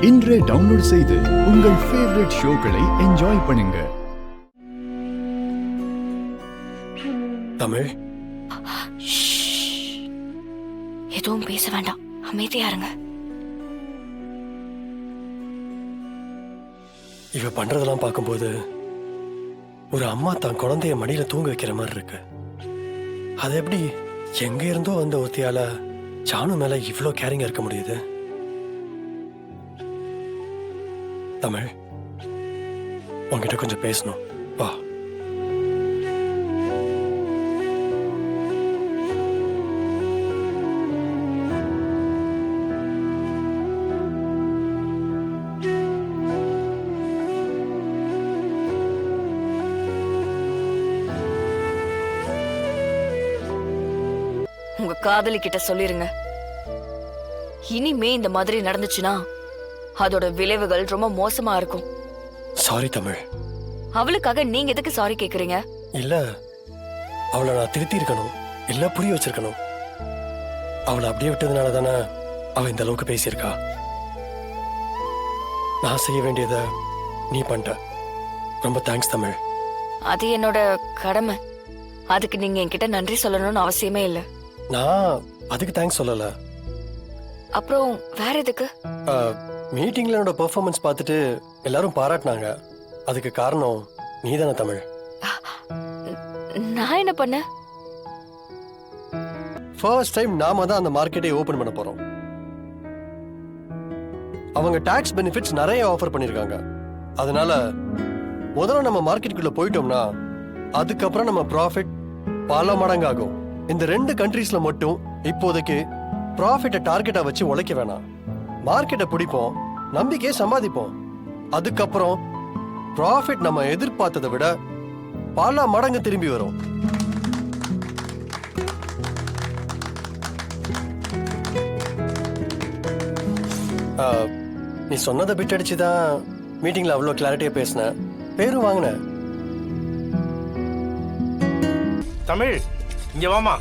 இன்றே டவுன்லோட் செய்து உங்கள் ஃபேவரட் ஷோக்களை என்ஜாய் பண்ணுங்க. தமிழ், எதுவும் பேச வேண்டாம், அமைதியா இருங்க. இவ பண்றதெல்லாம் பார்க்கும்போது ஒரு அம்மா தான் குழந்தைய மடியில தூங்க வைக்கிற மாதிரி இருக்கு. அது எப்படி எங்க இருந்தோ வந்த ஒருத்தியால ஜானு மேல இவ்வளோ கேரிங்கா இருக்க முடியுது? தமிழ், உன்கிட்ட கொஞ்சம் பேசணும், வா. உங்க காதலி கிட்ட சொல்லிருங்க, இனிமே இந்த மாதிரி நடந்துச்சுன்னா அதோட விளைவுகள் ரொம்ப மோசமா இருக்கும். சாரி தமிழ். அவளுக்காக நீங்க எதுக்கு சாரி கேக்குறீங்க? இல்ல, அவளை நான் திருத்தி இருக்கணும், இல்ல புரிய வச்சிருக்கணும். அவளை அப்படியே விட்டதுனால தானே அவ இந்த அளவுக்கு பேசியிருக்கா. நான் செய்ய வேண்டியத நீ பண்ணிட்ட. ரொம்ப தேங்க்ஸ் தமிழ். அது என்னோட கடமை. அதுக்கு நீங்க என்கிட்ட நன்றி சொல்லணும்னு அவசியமே இல்லை. நான் அதுக்கு தேங்க்ஸ் சொல்லல. அப்புறம் வேற எதுக்கு? மீட்டிங்ல என்னோட பெர்ஃபார்மன்ஸ் பார்த்துட்டு எல்லாரும் பாராட்டினாங்க. அதுக்கு காரணம் நீ தானே தமிழ். நான் என்ன பண்ண? ஃபர்ஸ்ட் டைம் நாம தான் அந்த மார்க்கெட்டை ஓபன் பண்ண போறோம். அவங்க டாக்ஸ் பெனிஃபிட்ஸ் நிறைய ஆஃபர் பண்ணிருக்காங்க. அதனால முதல்ல நம்ம மார்க்கெட்டுக்குள்ள போயிட்டோம்னா அதுக்கப்புறம் நம்ம ப்ராஃபிட் பல மடங்கு ஆகும். இந்த 2 கண்ட்ரீஸ்ல மட்டும் இப்போதைக்கு ப்ராஃபிட்டை டார்கெட்டா வச்சு உழைக்க வேணாம். மார்க்கெட்டை பிடிப்போம், நம்பிக்கையை சம்பாதிப்போம். அதுக்கப்புறம் ப்ராஃபிட் நம்ம எதிர்பார்த்ததை விட பல மடங்கு திரும்பி வரும். நீ சொன்னதை பிட் அடிச்சுதான் மீட்டிங்ல அவ்வளோ கிளாரிட்டியா பேசின, பேரும் வாங்கின. தமிழ், இங்க வாமா,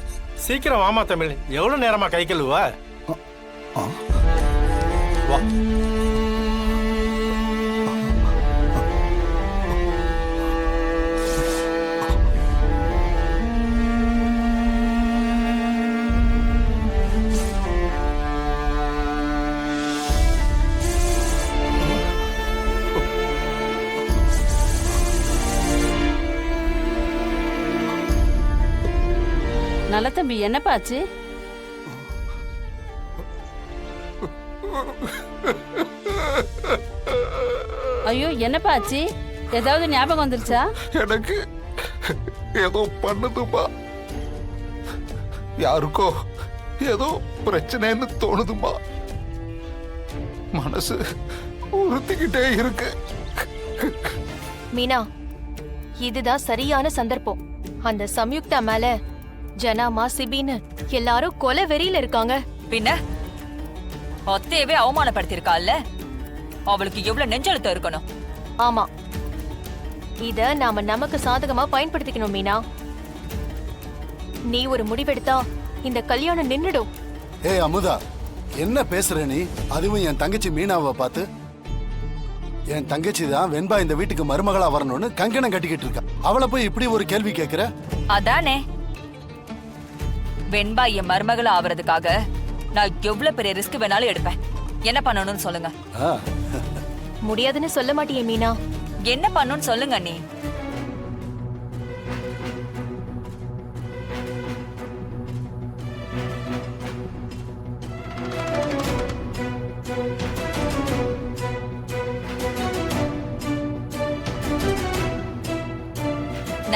சீக்கிரம் வாமா. தமிழ், எவ்வளவு நேரமா கை கழுவா? வா. நல்ல தம்பி, என்னப்பாச்சு? ஐயோ, என்னப்பாச்சு? ஏதாவது ஞாபகம் வந்துருச்சா? எனக்கு ஏதோ பண்ணுதுமா, யாருக்கோ ஏதோ பிரச்சனைன்னு தோணுதுமா. மனசு உறுத்திக்கிட்டே இருக்கு. மீனா, இதுதான் சரியான சந்தர்ப்பம். அந்த சம்யுக்தா மேல ஜனாமா சிபின்னு எல்லாரும் கொலை வெறியில இருக்காங்க. பின்ன ஒத்தையவே அவமானப்படுத்திருக்காள்ல, அவளுக்கு எவ்வளவு நெஞ்செழுத்தம் இருக்கணும். ஆமா, இத நாம நமக்கு சாதகமா பயன்படுத்திக்கணும். மீனா, நீ ஒரு முடிவெடுத்தா இந்த கல்யாணம் நின்னுடும். ஏய் அமுதா, என்ன பேசுற நீ? அதுவும் என் தங்கச்சி மீனாவை பார்த்து. என் தங்கச்சி தான் வெண்பா இந்த வீட்டுக்கு மருமகளா வரணும்னு கங்கணம் கட்டிக்கிட்டு இருக்கா. அவளை போய் இப்படி ஒரு கேள்வி கேட்கிற? அதானே, வெண்பா என் மருமகளா ஆவறதுக்காக நான் எவ்வளவு பெரிய ரிஸ்க் வேணாலும் எடுப்பேன். என்ன பண்ணணும்னு சொல்லுங்க. முடியாதுன்னு சொல்ல மாட்டியே மீனா? என்ன பண்ணணும்னு சொல்லுங்க நீ.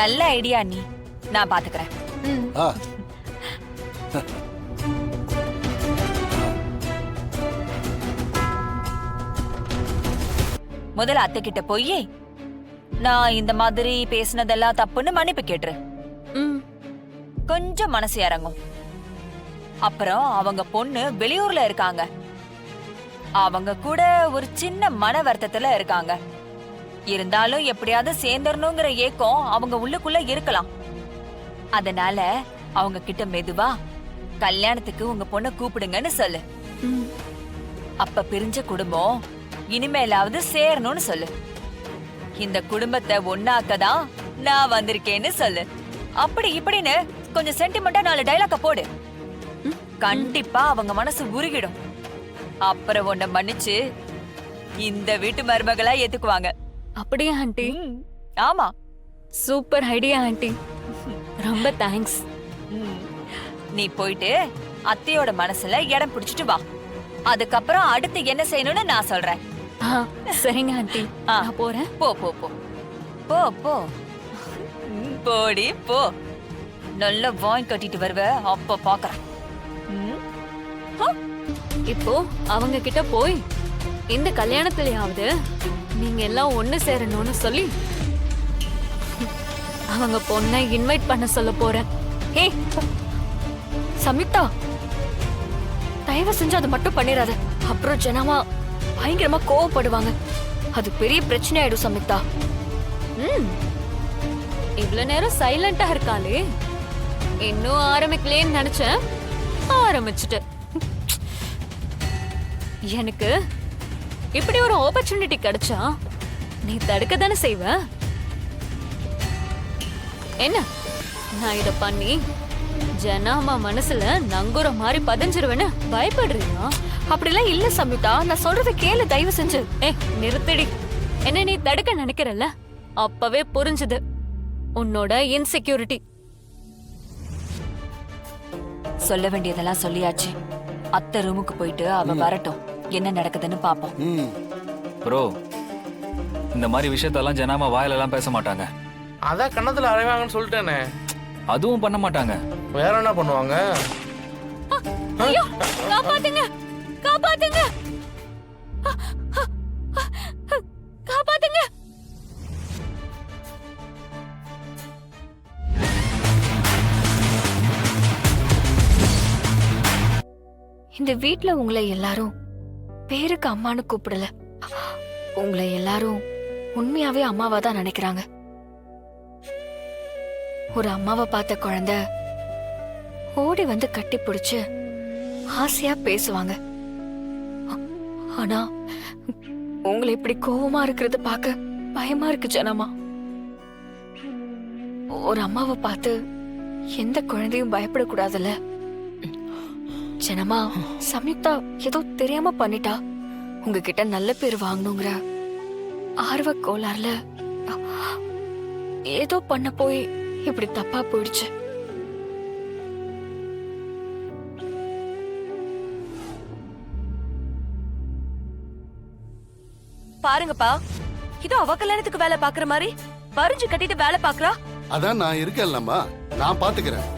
நல்ல ஐடியா நீ, நான் பாத்துக்கிறேன். முதல்ல அத்தை கிட்ட போய் நான் இந்த மாதிரி பேசினதெல்லாம் தப்புன்னு மன்னிப்பு கேட்டுரு. கொஞ்சம் மனசு இறங்கும். அப்புறம் அவங்க பொண்ணு வெளியூர்ல இருக்காங்க, அவங்க கூட ஒரு சின்ன மன வருத்தத்துல இருக்காங்க. இருந்தாலும் எப்படியாவது சேர்ந்துடணுங்கிற ஏக்கம் அவங்க உள்ளுக்குள்ள இருக்கலாம். அதனால அவங்க கிட்ட மெதுவா கல்யாணத்துக்கு உங்க பொண்ணை கூப்பிடுங்கன்னு சொல்லு. அப்ப பிரிஞ்ச குடும்பம் இனிமேலாவது சேரணும்னு சொல்லு. இந்த குடும்பத்தை ஒண்ணாக்கதான் நான் வந்திருக்கேன்னு சொல்லு. அப்படி இப்படின்னு கொஞ்சம் சென்டிமெண்டா 4 டைலாக்க போடு. கண்டிப்பா அவங்க மனசு உருகிடும். அப்புறம் உன்னை மன்னிச்சு இந்த வீட்டு மருமகளா ஏத்துக்குவாங்க. அப்படியே ஆண்டி? ஆமா. சூப்பர் ஐடியா ஆண்டி, ரொம்ப தேங்க்ஸ். நீ போயிட்டு அத்தையோட மனசுல இடம் பிடிச்சிட்டு வா. அதுக்கப்புறம் அடுத்து என்ன செய்யணும்னு நான் சொல்றேன். சரிங்க ஆண்டி, நான் போறேன். போ போ போ போ போ போடி போ. நல்ல வாங்கி கட்டிட்டு வருவ, அப்ப பாக்குறேன். இப்போ அவங்க கிட்ட போய் இந்த கல்யாணத்திலயாவது நீங்க எல்லாம் ஒண்ணு சேரணும்னு சொல்லி அவங்க பொண்ணை இன்வைட் பண்ண சொல்ல போறேன். ஹே சம்யுக்தா, தயவு செஞ்சு அதை மட்டும் பண்ணிடாத. அப்புறம் ஜனமா பயங்கரமா கோவப்படுவாங்க. அது பெரிய பிரச்சனை ஆயிடும் சம்யுக்தா. இவ்வளவு நேரம் சைலண்டா இருக்காளே, இன்னும் ஆரம்பிக்கலேன்னு நினைச்சேன், ஆரம்பிச்சுட்டு. எனக்கு இப்படி ஒரு ஆப்பர்ச்சுனிட்டி கிடைச்சா நீ தடுக்க தானே செய்வ. என்ன, நான் இத பண்ணி ஜனாமா மனசுல நங்குற மாதிரி பதிஞ்சிருவேன்னு பயப்படுறியா? அப்படிலாம் இல்ல சம்யுக்தா, நான் சொல்றத கேளு தயவு செஞ்சு. நிறுத்தடி. என்ன நீ தடுக்க நினைக்கிறல்ல, அப்பவே புரிஞ்சுது உன்னோட இன்செக்யூரிட்டி. சொல்ல வேண்டியதெல்லாம் சொல்லியாச்சு. அத்தை ரூமுக்கு போயிட்டு அவ வரட்டும், என்ன நடக்குதுன்னு பாப்போம். ப்ரோ, இந்த மாதிரி விஷயத்தெல்லாம் ஜனாமா வாயில எல்லாம் பேச மாட்டாங்க. அதான் கண்ணத்துல அரைவாங்கன்னு சொல்லிட்டேனே. அதுவும் பண்ண மாட்டாங்க. வேற என்ன பண்ணுவாங்க? ஐயோ, காப்பாத்துங்க, காப்பாத்துங்க, காப்பாத்துங்க. இந்த வீட்ல உங்களை எல்லாரும் பேருக்கு அம்மான்னு கூப்பிடல. உங்களை எல்லாரும் உண்மையாவே அம்மாவா தான் நினைக்கிறாங்க. ஒரு அம்மாவை பார்த்த குழந்தை ஓடி வந்து கட்டி பிடிச்சு ஆசையா பேசுவாங்க. ஆனா உங்களை இப்படி கோவமா இருக்கிறது பார்க்க பயமா இருக்கு ஜனமா. ஒரு அம்மாவை பார்த்து எந்த குழந்தையும் பயப்படக்கூடாதுல்ல. ஜனமா, சம்யுக்தா ஏதோ தெரியாம பண்ணிட்டா. உங்ககிட்ட நல்ல பேர் வாங்கணுங்கிற ஆர்வ கோளாறுல ஏதோ பண்ண போய் இப்படி தப்பா போயிடுச்சு. பாருங்கப்பா, இதோ அவ கல்யாணத்துக்கு வேலை பாக்குற மாதிரி பறிஞ்சு கட்டிட்டு வேலை பாக்குறா. அதான் நான் இருக்கேன்லம்மா, நான் பாத்துக்கிறேன்.